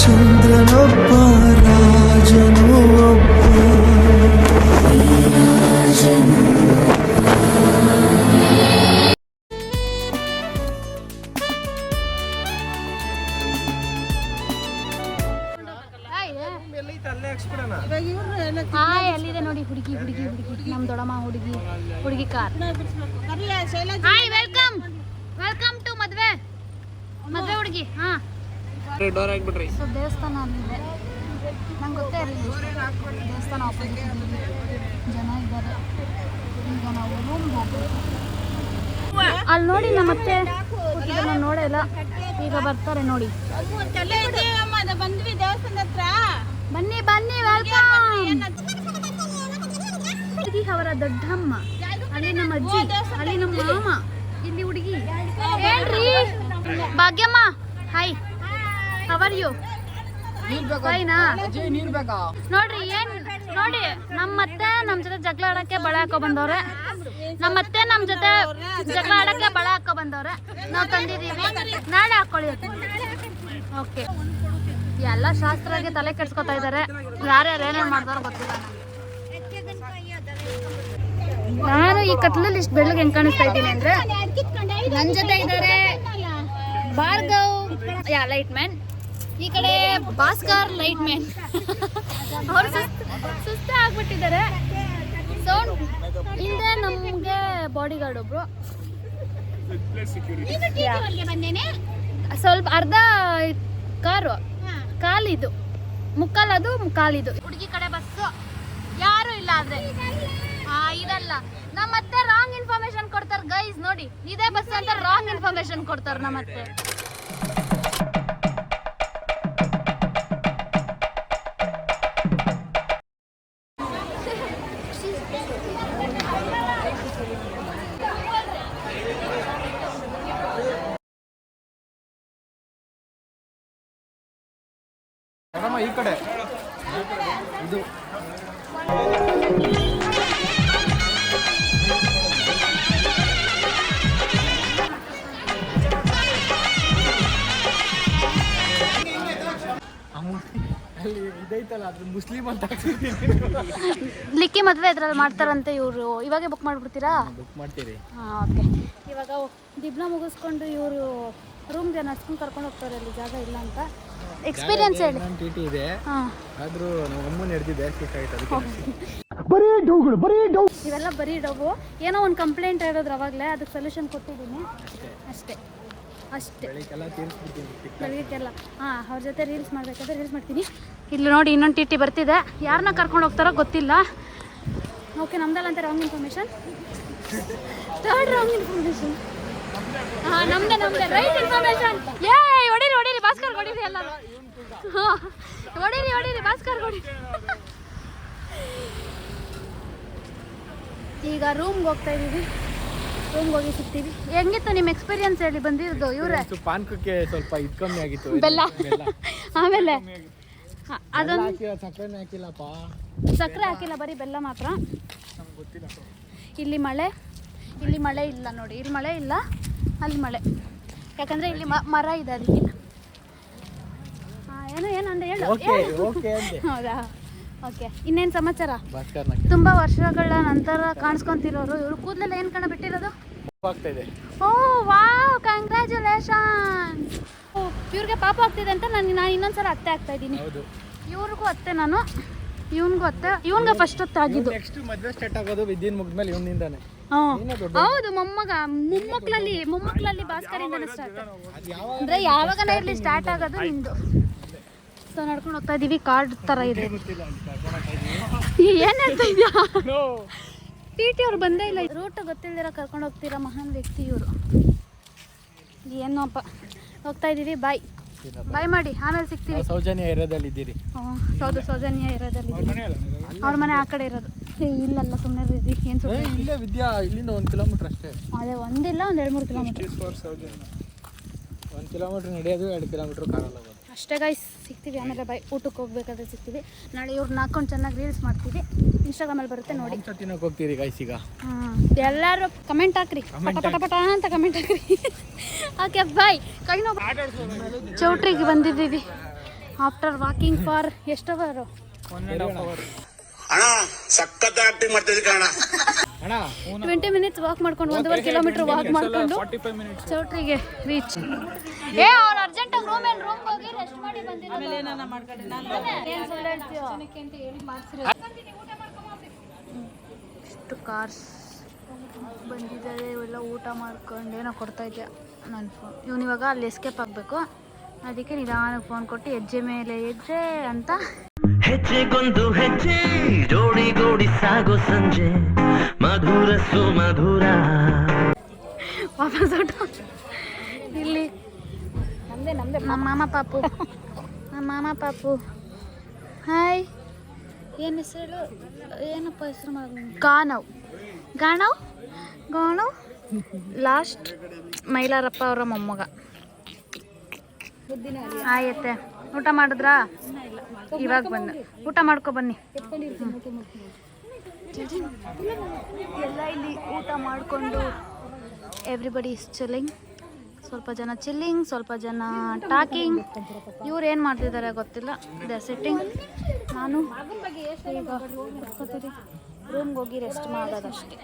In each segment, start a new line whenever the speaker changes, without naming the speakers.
ಚಂದ್ರನೊಬ್ಬ ರಾಜನು ಒಬ್ಬ ರಾಜನು.
ಎಲ್ಲಿದೆ ನೋಡಿ ಹುಡುಗಿ ಹುಡುಗಿ ಹುಡುಗಿ ನಮ್ ದೊಡ್ಡಮ್ಮ ಹುಡುಗಿ ಹುಡುಗಿ ಕಾರ್. ಹಾಯ್ ವೆಲ್ಕಮ್ ವೆಲ್ಕಮ್ ಟು ಮದ್ವೆ ಮದ್ವೆ ಹುಡುಗಿ. ಹಾ ಸೊ ದೇವಸ್ಥಾನ ಅಲ್ಲಿದೆ, ನಂಗೆ ಗೊತ್ತೇ ಇರಲಿಲ್ಲ ದೇವಸ್ಥಾನ ಆಪೋಸಿಟ್ ಜನ ಇದ್ದಾರೆ. ಈಗ ನಾವು ರೂಮ್ಗೆ ಹೋಗ್ಬೇಕು. ಅಲ್ಲಿ ನೋಡಿ ನಮ್ಮ ಮತ್ತೆ ನಾನು ನೋಡೇ ಇಲ್ಲ, ಈಗ ಬರ್ತಾರೆ ನೋಡಿ.
ಬಂದ್ವಿ ದೇವಸ್ಥಾನದ ಹತ್ರ.
ಬನ್ನಿ ಬನ್ನಿ ವೆಲ್ಕಮ್. ಹುಡುಗಿ ಅವರ ದೊಡ್ಡಮ್ಮ, ಅಲ್ಲಿ ನಮ್ಮ ಅಜ್ಜಿ, ಅಲ್ಲಿ ನಮ್ಮ ಮಾಮ, ಇಲ್ಲಿ ಹುಡುಗಿ. ಹೇಳ್ರಿ Bhagyamma. Hi, how are you? ಫೈನಾ? ನೋಡ್ರಿ ಏನ್ ನೋಡಿ, ನಮ್ಮತ್ತೆ ನಮ್ ಜೊತೆ ಜಗಳ ಆಡಕ್ಕೆ ಬಳೆ ಹಾಕೋ ಬಂದವ್ರೆ. ನಮ್ಮತ್ತೆ ನಮ್ ಜೊತೆ ಜಗಳ ಆಡಕ್ಕೆ ಬಳೆ ಹಾಕೋ ಬಂದವ್ರೆ. ನಾವು ತಂದಿದೀವಿ, ನಾಳೆ ಹಾಕೊಳ್ಳಿ. ಓಕೆ, ಎಲ್ಲ ಶಾಸ್ತ್ರಕ್ಕೆ ತಲೆ ಕೆಡ್ಸ್ಕೊತಾ ಇದಾರೆ. ಯಾರ್ಯಾರು ಏನೇನ್ ಮಾಡ್ತಾರೋ ಗೊತ್ತಿಲ್ಲ. ನಾನು ಈ ಕತ್ಲಲ್ಲಿ ಇಷ್ಟು ಬೆಳ್ಳಗೆ ಹೆಂಗ್ ಕಾಣಿಸ್ತಾ ಇದ್ದೀನಿ ಅಂದ್ರೆ, ನನ್ ಜೊತೆ ಇದ್ದಾರೆ ಭಾರ್ಗವ್ ಲೈಟ್ ಮ್ಯಾನ್, ಈ ಕಡೆ ಭಾಸ್ಕರ್ ಲೈಟ್ ಮ್ಯಾನ್. ಅವ್ರು ಸುಸ್ತ ಆಗ್ಬಿಟ್ಟಿದ್ದಾರೆ. ಸೌಂಡ್ ಹಿಂದೆ ನಮ್ಗೆ ಬಾಡಿ ಗಾರ್ಡ್ ಒಬ್ರು, ಸ್ವಲ್ಪ ಅರ್ಧ ಕಾರು ಕಾಲಿದು, ಮುಕ್ಕಾಲದು ಕಾಲಿದು. ಹುಡುಗಿ ಕಡೆ ಬಸ್ಸು ಯಾರು ಇಲ್ಲ. ಆದ್ರೆ ಇದಲ್ಲ, ನಮ್ಮತ್ತೆ ರಾಂಗ್ ಇನ್ಫಾರ್ಮೇಶನ್ ಕೊಡ್ತಾರೆ ಗೈಸ್. ನೋಡಿ, ಇದೇ ಬಸ್ ಅಂತ ರಾಂಗ್ ಇನ್ಫಾರ್ಮೇಶನ್ ಕೊಡ್ತಾರೆ ನಮ್ಮತ್ತೆ.
ಈ ಕಡೆ ಇದು ಅಲ್ಲಿ ಇದೈತಲ್ಲ, ಅದ್ರ ಮುಸ್ಲಿಂ ಅಂತ
ಲಿಕ್ಕಿ ಮದ್ವೆ ಇದ್ರಲ್ಲಿ ಮಾಡ್ತಾರಂತೆ ಇವರು. ಇವಾಗೆ ಬುಕ್ ಮಾಡ್ಬಿಡ್ತೀರಾ?
ಬುಕ್ ಮಾಡ್ತೀರಿ.
ಹಾಂ ಓಕೆ. ಇವಾಗ ದಿಬ್ನ ಮುಗಿಸ್ಕೊಂಡು ಇವರು ರೂಮ್ಗೆ ನಡ್ಸ್ಕೊಂಡು ಕರ್ಕೊಂಡು ಹೋಗ್ತಾರೆ. ಅಲ್ಲಿ ಜಾಗ ಇಲ್ಲ ಅಂತ. ಎಕ್ಸ್ಪೀರಿಯನ್ಸ್ ಹೇಳಿ.
ಟಿ ಟಿ ಇದೆ, ಆದ್ರೂ ನಮ್ಮ ಅಮ್ಮನ ಹಿಡಿದಿದೆ
ಇವೆಲ್ಲ ಬರೀ ಡೌವು. ಏನೋ ಒಂದು ಕಂಪ್ಲೇಂಟ್ ಹೇಳಿದ್ರು ಅವಾಗಲೇ, ಅದಕ್ಕೆ ಸೊಲ್ಯೂಷನ್ ಕೊಟ್ಟಿದ್ದೀನಿ ಅಷ್ಟೇ ಅಷ್ಟೇ. ಬೆಳಗ್ಗೆಲ್ಲ ಹಾಂ, ಅವ್ರ ಜೊತೆ ರೀಲ್ಸ್ ಮಾಡಬೇಕಾದ್ರೆ ರೀಲ್ಸ್ ಮಾಡ್ತೀನಿ. ಇಲ್ಲಿ ನೋಡಿ ಇನ್ನೊಂದು ಟಿ ಟಿ ಬರ್ತಿದೆ. ಯಾರನ್ನ ಕರ್ಕೊಂಡು ಹೋಗ್ತಾರೋ ಗೊತ್ತಿಲ್ಲ. ಓಕೆ, ನಮ್ದಲ್ಲ ಅಂತ wrong information. Third wrong information. ಹಾಂ, ನಮ್ದೆ ರೈಟ್ ಇನ್ಫಾರ್ಮೇಷನ್. ಹೊಡೀರಿ ಹೊಡೀರಿ ಭಾಸ್ಕರ್ ಹೊಡೀರಿ ಎಲ್ಲರೂ. ಹಾಂ, ಹೊಡೀರಿ ಭಾಸ್ಕರ್ ಹೊಡೀರಿ. ಈಗ ರೂಮ್ಗೆ ಹೋಗ್ತಾ ಇದ್ದೀವಿ. ರೂಮ್ಗೆ ಹೋಗಿ ಸಿಗ್ತೀವಿ. ಹೆಂಗಿತ್ತು ನಿಮ್ಮ ಎಕ್ಸ್ಪೀರಿಯನ್ಸ್ ಹೇಳಿ ಬಂದಿರೋದು? ಇವರೇ
ಪಾನಕಕ್ಕೆ ಸ್ವಲ್ಪ ಇದು ಕಮ್ಮಿ ಆಗಿತ್ತು,
ಬೆಲ್ಲ. ಆಮೇಲೆ ಅದೊಂದು ಸಕ್ಕರೆ ಹಾಕಿಲ್ಲ, ಬರೀ ಬೆಲ್ಲ ಮಾತ್ರ. ಇಲ್ಲಿ ಮಳೆ ಇಲ್ಲ ನೋಡಿ. ಇಲ್ಲಿ ಮಳೆ ಇಲ್ಲ, ಅಲ್ಲಿ ಮಳೆ. ಯಾಕಂದರೆ ಇಲ್ಲಿ ಮರ ಇದೆ ಅದಕ್ಕೆ. ಏನೋ ಅಂದೆ ಹೇಳು. ಹೌದಾ? ಓಕೆ, ಇನ್ನೇನು ಸಮಾಚಾರ? ತುಂಬ ವರ್ಷಗಳ ನಂತರ ಕಾಣಿಸ್ಕೊಂತಿರೋರು ಇವರು. ಕೂದಲೆಲ್ಲ ಏನು ಕಣ ಬಿಟ್ಟಿರೋದು? ಓ ವಾವ್, ಕಂಗ್ರ್ಯಾಚುಲೇಷನ್. ಇವ್ರಿಗೆ ಪಾಪ ಆಗ್ತಿದೆ ಅಂತ ನಾನು ಇನ್ನೊಂದ್ಸಲ ಅತ್ತೆ ಆಗ್ತಾ ಇದ್ದೀನಿ. ಇವ್ರಿಗೂ ಅತ್ತೆ ನಾನು, ಇವನ್ಗೂ ಅತ್ತೆ. ಇವನ್ಗೆ ಫಸ್ಟ್ ಅತ್ತೆ ಆಗಿದ್ದು.
ನೆಕ್ಸ್ಟ್ ಮದುವೆ ಸ್ಟಾರ್ಟ್ ಆಗೋದು ವಿದ್ಯನ್ ಮುಗಿದ್ಮೇಲೆ ಇವನಿಂದಾನೆ.
ಹೌದು, ಮೊಮ್ಮಕ್ಕಳಲ್ಲಿ ಭಾಸ್ಕರಿಂದನೇ ಸ್ಟಾರ್ಟ್. ಅಂದ್ರೆ ಯಾವಾಗನೇ ಇರಲಿ ಸ್ಟಾರ್ಟ್ ಆಗೋದು ನಿಂದು. ಸೊ ನಡ್ಕೊಂಡು ಹೋಗ್ತಾ ಇದೀವಿ. ಕಾರ್ಡ್ ತರ ಇದೆ. ಏನ್ ಹೇಳ್ತಾ ಇದೆಯಾ? ಟಿ ಟಿ ಅವ್ರು ಬಂದೇ ಇಲ್ಲ. ರೂಟ್ ಗೊತ್ತಿಲ್ದಿರ ಕರ್ಕೊಂಡು ಹೋಗ್ತೀರಾ ಮಹಾನ್ ವ್ಯಕ್ತಿ ಇವರು. ಏನೋಪ್ಪ, ಹೋಗ್ತಾ ಇದೀವಿ. ಬಾಯ್ ಮಾಡಿ, ಆಮೇಲೆ ಸಿಗ್ತೀವಿ.
ಸೌಜನ್ಯ ಏರಿಯಾದಲ್ಲಿ ಇದ್ದೀರಿ?
ಹೌದು, ಸೌಜನ್ಯ ಏರಿಯಾದಲ್ಲಿ. ಅವ್ರ ಮನೆ ಆ ಕಡೆ ಇರೋದು. ಇಲ್ಲಲ್ಲ, ಸುಮ್ಮನೆ ಏನು ಸುಮ್ಮನೆ.
ಇಲ್ಲೇ ವಿದ್ಯಾ, ಇಲ್ಲಿಂದ 1 ಕಿಲೋಮೀಟರ್ ಅಷ್ಟೇ.
ಅದೇ ಒಂದಿಲ್ಲ, ಒಂದು 2-3 ಕಿಲೋಮೀಟರ್.
1 ಕಿಲೋಮೀಟರ್ ನಡೆಯೋದು, 2 ಕಿಲೋಮೀಟರ್ ಕಾರಲ್ಲಿ ಹೋಗೋದು
ಅಷ್ಟೇ ಗೈಸ್. ಸಿಗ್ತೀವಿ ಆಮೇಲೆ. ಬಾಯ್. ಊಟಕ್ಕೆ ಹೋಗ್ಬೇಕಾದ್ರೆ ಸಿಗ್ತೀವಿ. ನಾಳೆ ಇವ್ರನ್ನ ಹಾಕೊಂಡು ಚೆನ್ನಾಗಿ ರೀಲ್ಸ್ ಮಾಡ್ತೀವಿ. ಇನ್ಸ್ಟಾಗ್ರಾಮಲ್ಲಿ ಬರುತ್ತೆ ನೋಡಿ.
ತಿನ್ನೋಕೆ ಹೋಗ್ತೀರಿ ಗೈಸ್ ಈಗ?
ಎಲ್ಲರೂ ಕಮೆಂಟ್ ಹಾಕ್ರಿ, ಪಟ ಅಂತ ಕಮೆಂಟ್ ಹಾಕ್ರಿ. Okay bye. ಚೌಟ್ರಿಗೆ ಬಂದಿದ್ದೀವಿ. ಆಫ್ಟರ್ ವಾಕಿಂಗ್ ಫಾರ್ ಎಷ್ಟು ಅವರು
1.5 hour.
ಅಣ್ಣ ಸಖತ್ ಆಕ್ಟಿಂಗ್ ಮಾಡ್ತಿದ್ದೆ ಕಣ
ಅಣ್ಣ
20 ಮಿನಿಟ್ಸ್ ವಾಕ್ ಮಾಡ್ಕೊಂಡು 1.5 ಕಿಲೋಮೀಟರ್ ವಾಕ್ ಮಾಡ್ಕೊಂಡು
45 minutes.
ಚೌಟ್ರಿಗೆ ರೀಚ್. ಅವ್ರು ಅರ್ಜೆಂಟಾಗಿ ರೂಮ್ ಹೋಗಿ ರೆಸ್ಟ್ ಮಾಡಿ ಎಷ್ಟು ಕಾರ್ಸ್ ಬಂದಿದ್ದಾರೆ ಇವೆಲ್ಲ ಊಟ ಮಾಡ್ಕೊಂಡು ಏನೋ ಕೊಡ್ತಾ ಇದ್ದೆ ನನ್ನ ಫೋನ್. ಇವನು ಇವಾಗ ಅಲ್ಲಿ ಎಸ್ಕೇಪ್ ಆಗಬೇಕು, ಅದಕ್ಕೆ ನಿಧಾನಕ್ಕೆ ಫೋನ್ ಕೊಟ್ಟು ಹೆಜ್ಜೆ ಮೇಲೆ ಹೆಜ್ಜೆ ಅಂತ.
ಹೆಜ್ಜೆಗೊಂದು ಹೆಜ್ಜೆ ಜೋಡಿ ಗೋಡಿ ಸಾಗೋ ಸಂಜೆ ಮಧುರ ಸುಮಧುರ.
ವಾಪಸ್ ಊಟ ಇಲ್ಲಿ ನಮ್ಮ ಮಾಮ ಪಾಪು ಹಾಯ್. ಏನು ಹೆಸರು, ಏನಪ್ಪ ಹೆಸರು ಗಾಣವ್ ಲಾಸ್ಟ್ ಮೈಲಾರಪ್ಪ ಅವರ ಮೊಮ್ಮಗ. ಆಯತ್ತೆ ಊಟ ಮಾಡಿದ್ರಾ? ಇವಾಗ ಬಂದು ಊಟ ಮಾಡ್ಕೊ ಬನ್ನಿ. ಎಲ್ಲ ಇಲ್ಲಿ ಊಟ ಮಾಡಿಕೊಂಡು ಎವ್ರಿಬಡಿ ಇಸ್ ಚಿಲ್ಲಿಂಗ್. ಸ್ವಲ್ಪ ಜನ ಚಿಲ್ಲಿಂಗ್, ಸ್ವಲ್ಪ ಜನ ಟಾಕಿಂಗ್. ಇವ್ರು ಏನು ಮಾಡ್ತಿದ್ದಾರೆ ಗೊತ್ತಿಲ್ಲ, ದೇ ಸಿಟ್ಟಿಂಗ್. ನಾನು ಈಗ ರೂಮ್ಗೆ ಹೋಗಿ ರೆಸ್ಟ್ ಮಾಡೋದಷ್ಟೇ.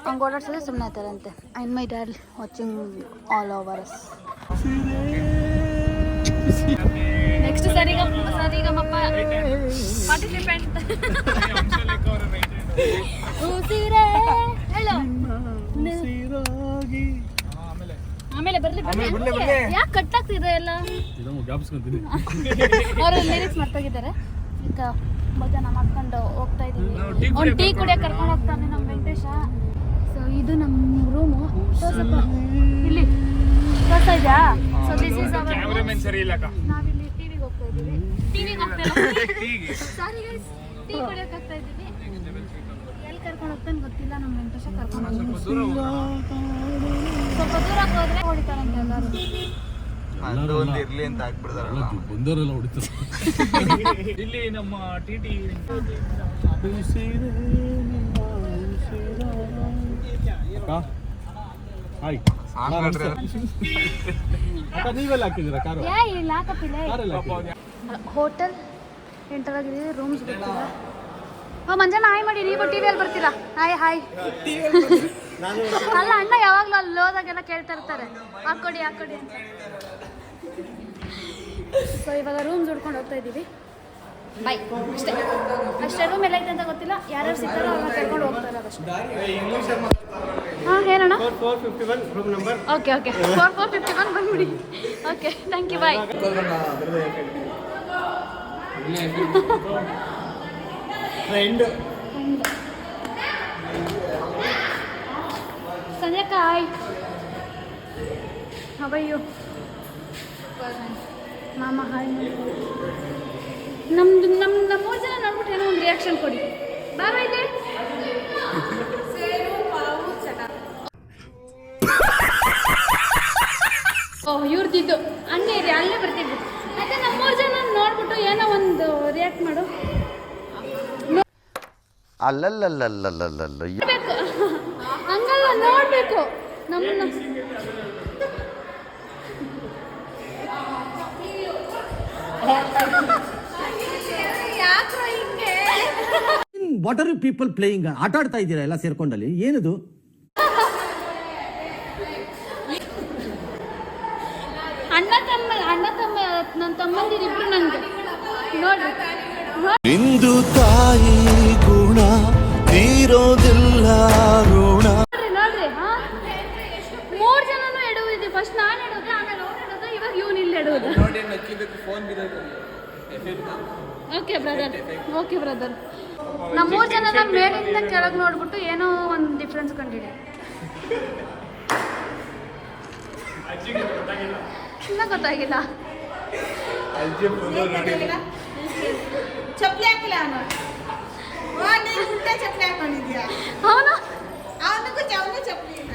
ಹಂಗೆ ಓಡಾಡ್ಸಿದ್ರೆ ಸುಮ್ಮನೆ ಆಯ್ತಾರಂತೆ. And my dad watching all over us. Next Sarigamapa participant. ಆಮೇಲೆ ಬರ್ಲಿ ಯಾಕೆ ಕಟ್ ಆಗ್ತಿದೆ ಎಲ್ಲ? ಅವರು ಲಿರಿಕ್ಸ್ ಮರ್ತೋಗಿದ್ದಾರೆ. ಈಗ ಭಜನ ಮಾಡ್ಕೊಂಡು ಹೋಗ್ತಾ ಇದೀವಿ. ಅವ್ನು ಟೀ ಕುಡಿಯೋಕೆ ಕರ್ಕೊಂಡು ಹೋಗ್ತಾನೆ ನಮ್ಮ ವೆಂಕಟೇಶ. ಸೊ ಇದು ನಮ್ಮ ರೂಮು. ಸ್ವಲ್ಪ ಇಲ್ಲಿ ತೋರ್ಸ್ತಾ ಇದೆಯಾ? So this is our room. ನಾವಿಲ್ಲಿ ಟಿವಿಗೆ ಹೋಗ್ತಾ ಇದ್ದೀವಿ. ಸಾರಿ ಗೈಸ್, ಟೀ ಕುಡಿಯೋಕೆ ಹೋಗ್ತಾ ಇದ್ದೀವಿ. ಎಲ್ಲಿ ಕರ್ಕೊಂಡು ಹೋಗ್ತಾನೆ ಗೊತ್ತಿಲ್ಲ, ನಮ್ಮ ವೆಂಕಟೇಶ ಕರ್ಕೊಂಡು ಹೋಗ್ತಾನೆ. ಸ್ವಲ್ಪ ದೂರ ಹೋದ್ರೆ ಹೊಡಿತಾರಂತೆ ಎಲ್ಲರೂ.
ಇರ್ಲಿ ಅಂತ ಹಾಕ್ಬಿಡ್ತಾರಲ್ಲ
ಬಂದವರೆಲ್ಲ ಹೊಡಿತಾರೆ.
ಇಲ್ಲಿ ನಮ್ಮ ಟಿಟಿ
ಹಾಯ್ ನೀವೆಲ್ಲ ಹಾಕಿದ್ದೀರಾ ಕಾರು?
ಇಲ್ಲ ಹೋಟೆಲ್ ಎಂಟರ್ ಆಗಿದ್ದೀವಿ. ರೂಮ್ಸ್ ಗೊತ್ತಿಲ್ಲ. ಮಂಜಾನ ಹಾಯ್ ಮಾಡಿ, ನೀವು ಟಿವಿಯಲ್ಲಿ ಬರ್ತೀರಾ? ಹಾಯ್. ಅಲ್ಲ ಅಣ್ಣ ಯಾವಾಗಲೂ ಅಲ್ಲಿ ಹೋದಾಗೆಲ್ಲ ಕೇಳ್ತಾ ಇರ್ತಾರೆ ಹಾಕೊಡಿ ಅಂತ. ಸೊ ಇವಾಗ ರೂಮ್ಸ್ ಹುಡ್ಕೊಂಡು ಹೋಗ್ತಾ ಇದ್ದೀವಿ. ಬಾಯ್ ಅಷ್ಟೇ. ರೂಮ್ ಎಲ್ಲ ಐತೆ ಅಂತ ಗೊತ್ತಿಲ್ಲ, ಯಾರ್ಯಾರು ಸಿಗ್ತಾರೋ ಅವ್ರನ್ನ ಕರ್ಕೊಂಡು ಹೋಗ್ತಾರೆ ಅಷ್ಟೇ. ಹಾಂ ಏನಣ್ಣ? 451 ರೂಮ್ ನಂಬರ್. ಓಕೆ 4451 ಬಂದ್ಬಿಡಿ. Okay thank you, bye. ಸಂಜಯಕ್ಕ ಹಾಯ್. ಹವಯ್ಯು ಮಾಮ ಹಾಯ್. ನಮ್ದು ನಮ್ಮ 3 ಜನ ನೋಡ್ಬಿಟ್ಟು ಏನೋ ಒಂದು ರಿಯಾಕ್ಷನ್ ಕೊಡಿ. ಬಾಬಾ ಇದೆ ಇವ್ರದ್ದು ಅಣ್ಣೇ ಇರಿ, ಅಲ್ಲೇ ಬರ್ತಿದ್ದು. ಮತ್ತೆ ನಮ್ಮ 3 ಜನ ನೋಡ್ಬಿಟ್ಟು ಏನೋ ಒಂದು ರಿಯಾಕ್ಟ್ ಮಾಡು.
ಅಲ್ಲಲ್ಲಲ್ಲಲ್ಲಲ್ಲಲ್ಲ
ಹಂಗಲ್ಲ, ನೋಡ್ಬೇಕು ನಮ್ಮನ್ನ.
What are you people playing? ಆಟ ಆಡ್ತಾ ಇದ್ದೀರಾ ಎಲ್ಲ ಸೇರ್ಕೊಂಡಲ್ಲಿ? ಏನದು?
ಅಣ್ಣ ತಮ್ಮ ನನ್ನ ತಮ್ಮಂದಿರಿಬ್ರು ನನಗೆ ನೋಡ್ರಿ.
ಇಂದು ತಾಯಿ ಗುಣ ತೀರೋದಿಲ್ಲ ಋಣ.
ನೋಡ್ರಿ 3 ಜನನು ಎಡುವುದು. ಫಸ್ಟ್ ನಾನು ಎಡೋದು, ಆಮೇಲೆ ಅವ್ರು ಎಡೋದು, ಇವಾಗ ಇವನು ಇಲ್ಲಿ ಎಡುವುದು. Okay brother. ನಮ್ಮ 3 ಜನ ಮೇಲಿಂದ ಕೆಳಗೆ ನೋಡ್ಬಿಟ್ಟು ಏನೋ ಒಂದು ಡಿಫ್ರೆನ್ಸ್ ಕಂಡಿದೆ. ಇನ್ನ ಗೊತ್ತಾಗಿಲ್ಲ.
ಚಪ್ಪಲಿ ಹಾಕಿಲ್ಲ ಅವನು. ಚಪ್ಪಲಿ ಹಾಕೊಂಡಿದ್ಯಾ?
ಅವನು
ಅವನಿಗೂ ಚಪ್ಪಲಿ ಇಲ್ಲ.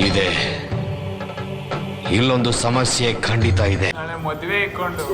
ಇದೆ, ಇಲ್ಲೊಂದು ಸಮಸ್ಯೆ ಖಂಡಿತ ಇದೆ.
ನಾಳೆ ಮದುವೆ ಇಟ್ಕೊಂಡು